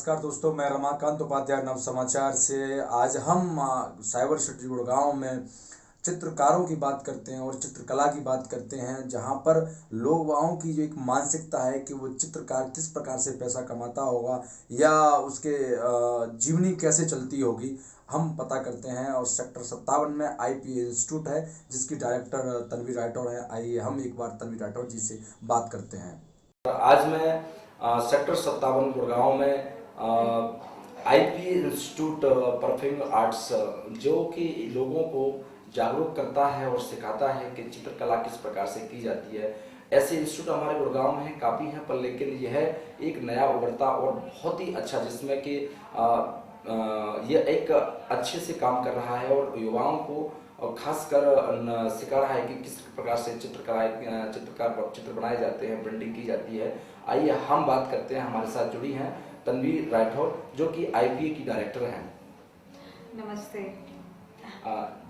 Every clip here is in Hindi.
नमस्कार दोस्तों, मैं रमाकांत उपाध्याय नव समाचार से। आज हम साइबर सिटी गुड़गांव में चित्रकारों की बात करते हैं और चित्रकला की बात करते हैं, जहां पर लोगों की जो एक मानसिकता है कि वो चित्रकार किस प्रकार से पैसा कमाता होगा या उसके जीवनी कैसे चलती होगी, हम पता करते हैं। और सेक्टर 57 में आईपी इंस्टीट्यूट है, जिसकी डायरेक्टर तन्वी राठौर है। आइए हम एक बार तन्वी राठौर जी से बात करते हैं। आज मैं सेक्टर 57 गुड़गांव में आईपी इंस्टीट्यूट परफॉर्मिंग आर्ट्स जो कि लोगों को जागरूक करता है और सिखाता है कि चित्रकला किस प्रकार से की जाती है। ऐसे इंस्टीट्यूट हमारे गुड़गांव में काफ़ी हैं, पर लेकिन यह एक नया उभरता और बहुत ही अच्छा, जिसमें कि यह एक अच्छे से काम कर रहा है और युवाओं को और खासकर सिखा रहा है कि किस प्रकार से चित्र बनाए जाते हैं, प्रिंटिंग की जाती है। आइए हम बात करते हैं। हमारे साथ जुड़ी हैं तन्वी राठौर, जो कि आईपीए की डायरेक्टर हैं। नमस्ते।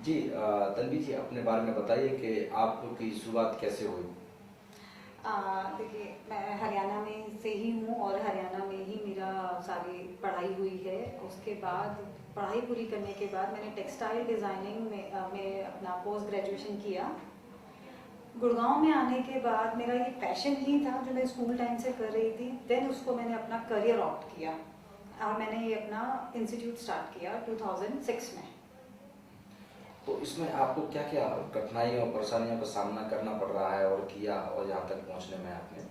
जी तन्वी जी, अपने बारे में बताइए कि आपकी शुरुआत कैसे हुई। देखिए, मैं हरियाणा में से ही हूँ और हरियाणा में ही मेरा सारी पढ़ाई हुई है। उसके बाद पढ़ाई पूरी करने के बाद मैंने टेक्सटाइल डिज़ाइनिंग में अपना पोस्ट ग्रेजुएशन किया। गुड़गांव में आने के बाद मेरा ये पैशन ही था जो मैं स्कूल टाइम से कर रही थी। देन उसको मैंने अपना करियर ऑप्ट किया और मैंने ये अपना इंस्टीट्यूट स्टार्ट किया 2006 में। तो इसमें आपको क्या क्या कठिनाइयों और परेशानियों का सामना करना पड़ रहा है और किया, और यहाँ तक पहुँचने में आपने?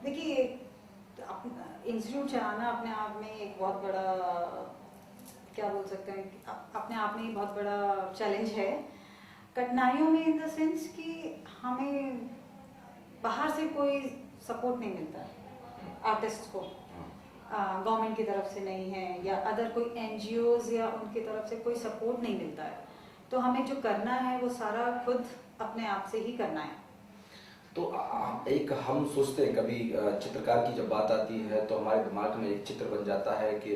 देखिए, इंस्टीट्यूट चलाना अपने आप में एक बहुत बड़ा, क्या बोल सकते हैं, अपने आप में ही बहुत बड़ा चैलेंज है। कठिनाइयों में इन द सेंस कि हमें बाहर से कोई सपोर्ट नहीं मिलता है आर्टिस्ट को। गवर्नमेंट की तरफ से नहीं है या अदर कोई एनजीओज या उनकी तरफ से कोई सपोर्ट नहीं मिलता है। तो हमें जो करना है वो सारा खुद अपने आप से ही करना है। तो एक हम सोचते हैं कभी चित्रकार की जब बात आती है तो हमारे दिमाग में एक चित्र बन जाता है कि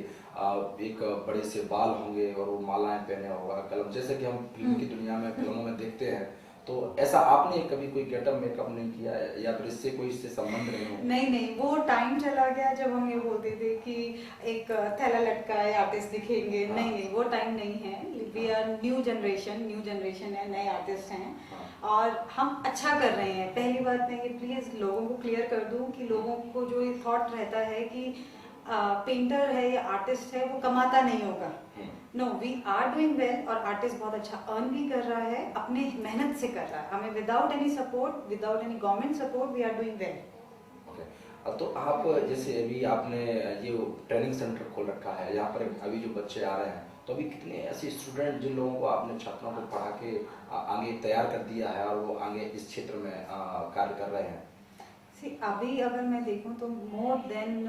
एक बड़े से बाल होंगे और वो मालाएं पहने होगा, कलम, जैसे कि हम फिल्म की दुनिया में फिल्मों में देखते हैं। तो ऐसा आपने कभी कोई गेटअप मेकअप नहीं किया है या फिर इससे कोई इससे संबंध नहीं हो? नहीं नहीं, वो टाइम चला गया जब हम ये बोलते थे कि एक थैला लटकाए आर्टिस्ट दिखेंगे। नहीं नहीं, वो टाइम नहीं है। वी आर न्यू जनरेशन है, नए आर्टिस्ट हैं और हम अच्छा कर रहे हैं। पहली बात मैं ये प्लीज लोगों को क्लियर कर दूं कि लोगों को जो ये थॉट रहता है कि पेंटर है या आर्टिस्ट है वो कमाता नहीं होगा। No, we are doing well और आर्टिस्ट बहुत अच्छा अर्न भी कर रहा है, अपने मेहनत से कर रहा है। हमें without any support, without any government support, we are doing well. तो आप जैसे अभी आपने ये ट्रेनिंग सेंटर खोल रखा है, यहाँ पर अभी जो बच्चे आ रहे हैं, तो अभी कितने ऐसे स्टूडेंट जिन लोगों को आपने छात्रों को पढ़ा के आगे तैयार कर दिया है और वो आगे इस क्षेत्र में कार्य कर रहे हैं? अभी अगर मैं देखूं तो मोर देन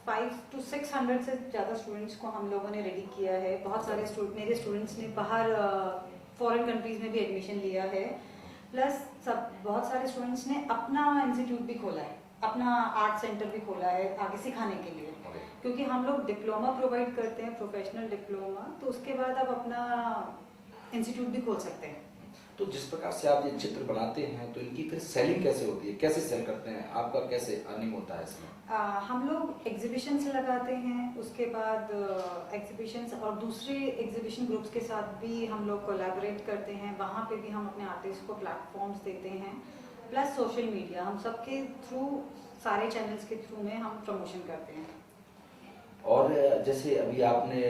500 to 600 से ज़्यादा स्टूडेंट्स को हम लोगों ने रेडी किया है। बहुत सारे मेरे स्टूडेंट्स ने बाहर फॉरेन कंट्रीज में भी एडमिशन लिया है। प्लस बहुत सारे स्टूडेंट्स ने अपना इंस्टीट्यूट भी खोला है, अपना आर्ट सेंटर भी खोला है आगे सिखाने के लिए। क्योंकि हम लोग डिप्लोमा प्रोवाइड करते हैं, प्रोफेशनल डिप्लोमा, तो उसके बाद आप अपना इंस्टीट्यूट भी खोल सकते हैं। तो जिस प्रकार से आप ये चित्र बनाते हैं तो इनकी फिर सेलिंग कैसे होती है, कैसे सेल करते हैं, आपका कैसे अर्निंग होता है इसमें? हम लोग एग्जीबिशंस लगाते हैं, उसके बाद एग्जीबिशंस और दूसरे एग्जीबिशन ग्रुप्स के साथ भी हम लोग कोलैबोरेट करते हैं। वहाँ पे भी हम अपने आर्टिस्ट को प्लेटफॉर्म्स देते हैं। प्लस सोशल मीडिया, हम सबके थ्रू, सारे चैनल्स के थ्रू में हम प्रमोशन करते हैं। और जैसे अभी आपने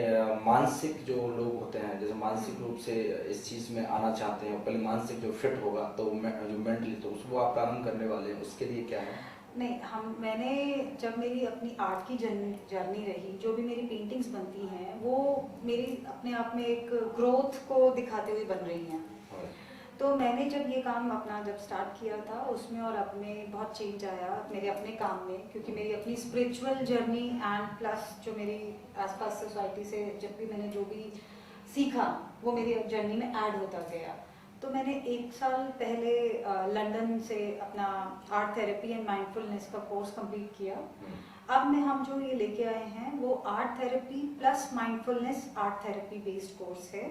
मानसिक जो लोग होते हैं, जैसे मानसिक रूप से इस चीज़ में आना चाहते हैं, पहले मानसिक जो फिट होगा तो जो मेंटली, तो उसको आप प्रारंभ करने वाले हैं, उसके लिए क्या है? नहीं, मैंने जब मेरी अपनी आर्ट की जर्नी रही, जो भी मेरी पेंटिंग्स बनती हैं वो मेरी अपने आप में एक ग्रोथ को दिखाते हुए बन रही हैं। तो मैंने जब ये काम अपना जब स्टार्ट किया था उसमें और अपने बहुत चेंज आया मेरे अपने काम में, क्योंकि मेरी अपनी स्पिरिचुअल जर्नी एंड प्लस जो मेरी आसपास सोसाइटी से जब भी मैंने जो भी सीखा वो मेरी जर्नी में ऐड होता गया। तो मैंने 1 साल पहले लंदन से अपना आर्ट थेरेपी एंड माइंडफुलनेस का कोर्स कंप्लीट किया। अब हम जो ये लेके आए हैं वो art therapy plus mindfulness art therapy based course है,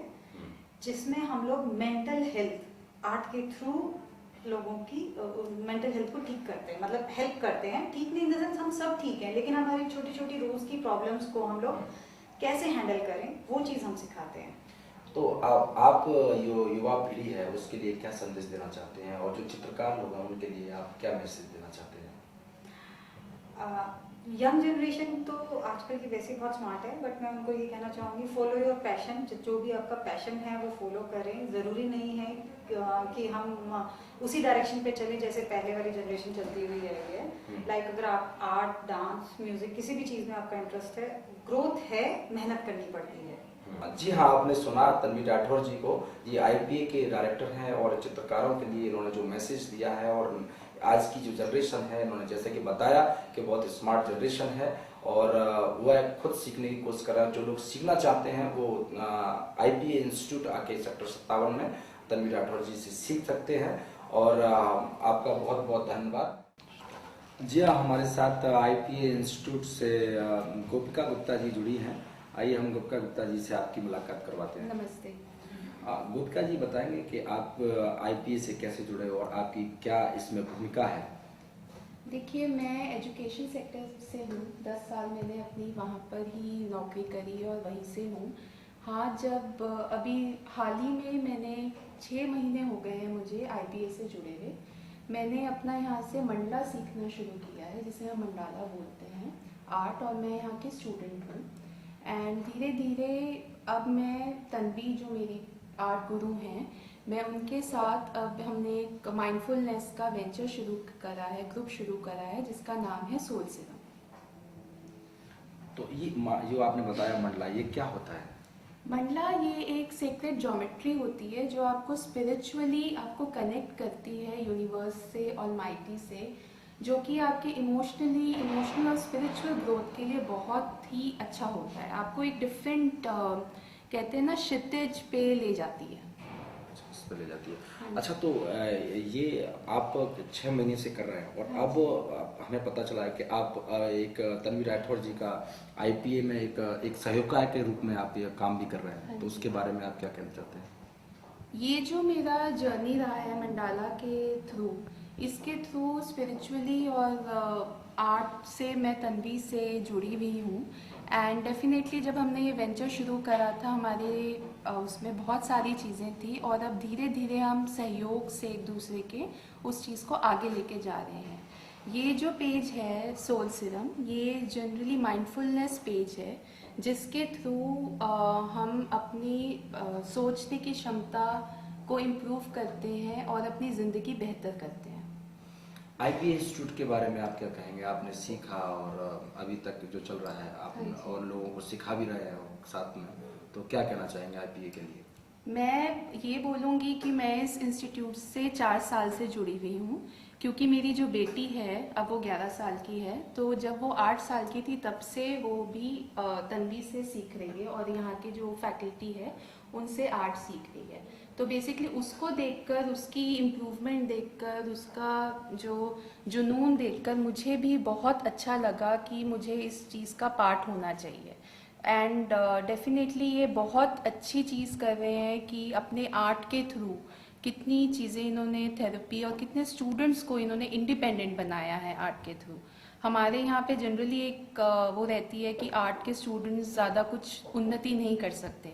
जिसमें हम लोग मेंटल हेल्थ आर्ट के थ्रू लोगों की मेंटल हेल्थ को ठीक करते हैं, मतलब हेल्प करते हैं। ठीक नहीं इन द सेंस हम सब ठीक हैं, लेकिन हमारी छोटी छोटी रोज की प्रॉब्लम्स को हम लोग कैसे हैंडल करें वो चीज़ हम सिखाते हैं। तो आप जो युवा पीढ़ी है उसके लिए क्या संदेश देना चाहते हैं, और जो चित्रकार लोग हैं उनके लिए आप क्या मैसेज देना चाहते हैं? यंग जनरेशन तो आजकल की वैसे बहुत स्मार्ट है, बट मैं उनको ये कहना चाहूँगी फॉलो योर पैशन। जो भी आपका पैशन है वो फॉलो करें। ज़रूरी नहीं है कि हम उसी डायरेक्शन पे चलें जैसे पहले वाली जनरेशन चलती हुई रही है। लाइक अगर आप आर्ट, डांस, म्यूजिक किसी भी चीज़ में आपका इंटरेस्ट है, ग्रोथ है, मेहनत करनी पड़ती है। जी हाँ, आपने सुना तन्वी राठौर जी को। ये आईपीए के डायरेक्टर हैं और चित्रकारों के लिए इन्होंने जो मैसेज दिया है, और आज की जो जनरेशन है, इन्होंने जैसे कि बताया कि बहुत स्मार्ट जनरेशन है और वह खुद सीखने की कोशिश कर रहा है। जो लोग सीखना चाहते हैं वो आईपीए इंस्टीट्यूट आके सेक्टर 57 में तन्वी राठौर जी से सीख सकते हैं। और आपका बहुत बहुत धन्यवाद। जी हाँ, हमारे साथ आईपीए इंस्टीट्यूट से गोपिका गुप्ता जी जुड़ी हैं। आइए हम गोपिका गुप्ता जी से आपकी मुलाकात करवाते हैं। नमस्ते। गोपिका जी बताएंगे कि आप आईपीए से कैसे जुड़े और आपकी क्या इसमें भूमिका है? देखिए, मैं एजुकेशन सेक्टर से हूँ। 10 साल मैंने अपनी वहाँ पर ही नौकरी करी और वहीं से हूँ। हाँ, जब अभी हाल ही में मैंने 6 महीने हो गए हैं मुझे आईपीए से जुड़े हुए। मैंने अपना यहाँ से मंडला सीखना शुरू किया है, जिसे हम मंडाला बोलते हैं, आर्ट, और मैं यहाँ की स्टूडेंट हूँ। एंड धीरे धीरे अब मैं तन्वी, जो मेरी आर्ट गुरु हैं, मैं उनके साथ अब हमने एक माइंडफुलनेस का वेंचर शुरू करा है, ग्रुप शुरू करा है, जिसका नाम है सोल सिरम। तो ये जो आपने बताया मंडला, ये क्या होता है? मंडला ये एक सेक्रेट ज्योमेट्री होती है जो आपको स्पिरिचुअली आपको कनेक्ट करती है यूनिवर्स से, ऑलमाइटी से, जो कि आपके इमोशनल और स्पिरिचुअल ग्रोथ के लिए बहुत ही अच्छा होता है। आपको एक डिफरेंट कहते हैं ना, क्षितिज पे ले जाती है। इस पे ले जाती है। अच्छा, तो ये आप 6 महीने से कर रहे हैं और अब हमें पता चला है कि आप एक तन्वी राठौर जी का आईपीए में एक सहयोगी के रूप में आप ये काम भी कर रहे हैं। तो उसके बारे में आप क्या कहना चाहते हैं? ये जो मेरा जर्नी रहा है मंडाला के थ्रू, इसके थ्रू स्पिरिचुअली और आर्ट से मैं तन्वी से जुड़ी हुई हूँ। एंड डेफिनेटली जब हमने ये वेंचर शुरू करा था, हमारे उसमें बहुत सारी चीज़ें थी, और अब धीरे धीरे हम सहयोग से एक दूसरे के उस चीज़ को आगे लेके जा रहे हैं। ये जो पेज है सोल सिरम, ये जनरली माइंडफुलनेस पेज है, जिसके थ्रू हम अपनी सोचने की क्षमता को इम्प्रूव करते हैं और अपनी ज़िंदगी बेहतर करते हैं। आईपीए इंस्टीट्यूट के बारे में आप क्या कहेंगे? आपने सीखा और अभी तक जो चल रहा है आप और लोगों को सिखा भी रहे हैं साथ में, तो क्या कहना चाहेंगे आईपीए के लिए? मैं ये बोलूँगी कि मैं इस इंस्टीट्यूट से 4 साल से जुड़ी हुई हूँ, क्योंकि मेरी जो बेटी है अब वो 11 साल की है। तो जब वो 8 साल की थी तब से वो भी तन्वी से सीख रही है और यहाँ के जो फैकल्टी है उनसे आर्ट सीख रही है। तो बेसिकली उसको देखकर, उसकी इम्प्रूवमेंट देखकर, उसका जो जुनून देखकर मुझे भी बहुत अच्छा लगा कि मुझे इस चीज़ का पार्ट होना चाहिए। एंड डेफिनेटली ये बहुत अच्छी चीज़ कर रहे हैं कि अपने आर्ट के थ्रू कितनी चीज़ें इन्होंने थेरेपी और कितने स्टूडेंट्स को इन्होंने इंडिपेंडेंट बनाया है आर्ट के थ्रू। हमारे यहाँ पे जनरली एक वो रहती है कि आर्ट के स्टूडेंट्स ज़्यादा कुछ उन्नति नहीं कर सकते,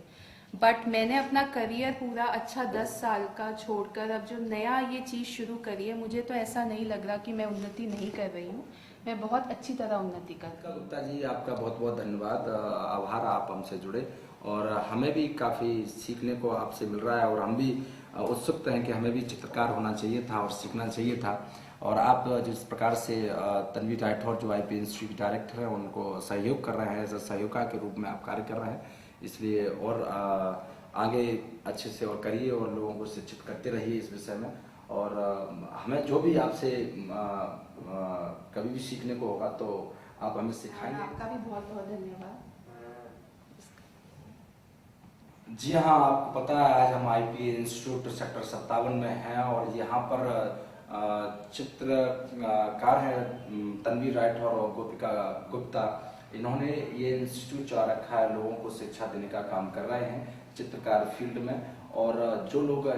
बट मैंने अपना करियर पूरा अच्छा 10 साल का छोड़कर अब जो नया ये चीज़ शुरू करी है, मुझे तो ऐसा नहीं लग रहा कि मैं उन्नति नहीं कर रही हूँ। मैं बहुत अच्छी तरह उन्नति कर रही हूँ। गुप्ता जी, आपका बहुत बहुत धन्यवाद, आभार, आप हमसे जुड़े और हमें भी काफ़ी सीखने को आपसे मिल रहा है और हम भी उत्सुक हैं कि हमें भी चित्रकार होना चाहिए था और सीखना चाहिए था। और आप जिस प्रकार से तन्वी राठौर जो आईपीए इंस्टीट्यूट डायरेक्टर हैं उनको सहयोग कर रहे हैं, एज अ सहयोगी के रूप में आप कार्य कर रहे हैं, इसलिए और आगे अच्छे से और करिए और लोगों को शिक्षित करते रहिए इस विषय में। और हमें जो भी आपसे कभी भी सीखने को होगा तो आप हमें सिखाएंगे। आपका भी बहुत बहुत धन्यवाद। जी हाँ, आपको पता है आज हम आईपीए इंस्टीट्यूट सेक्टर 57 में हैं और यहाँ पर चित्रकार हैं तन्वी राठौर और गोपिका गुप्ता। इन्होंने ये इंस्टीट्यूट चला रखा है, लोगों को शिक्षा देने का काम कर रहे हैं चित्रकार फील्ड में। और जो लोग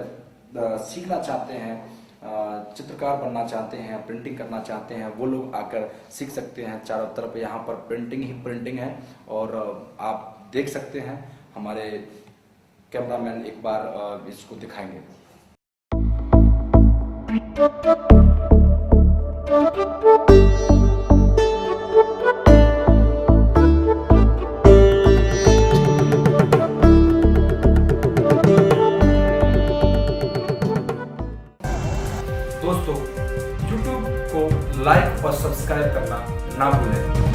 सीखना चाहते हैं चित्रकार बनना चाहते हैं, प्रिंटिंग करना चाहते हैं, वो लोग आकर सीख सकते हैं। चारों तरफ यहाँ पर प्रिंटिंग ही प्रिंटिंग है और आप देख सकते हैं। हमारे कैमरामैन एक बार इसको दिखाएंगे। दोस्तों, YouTube को लाइक और सब्सक्राइब करना ना भूलें।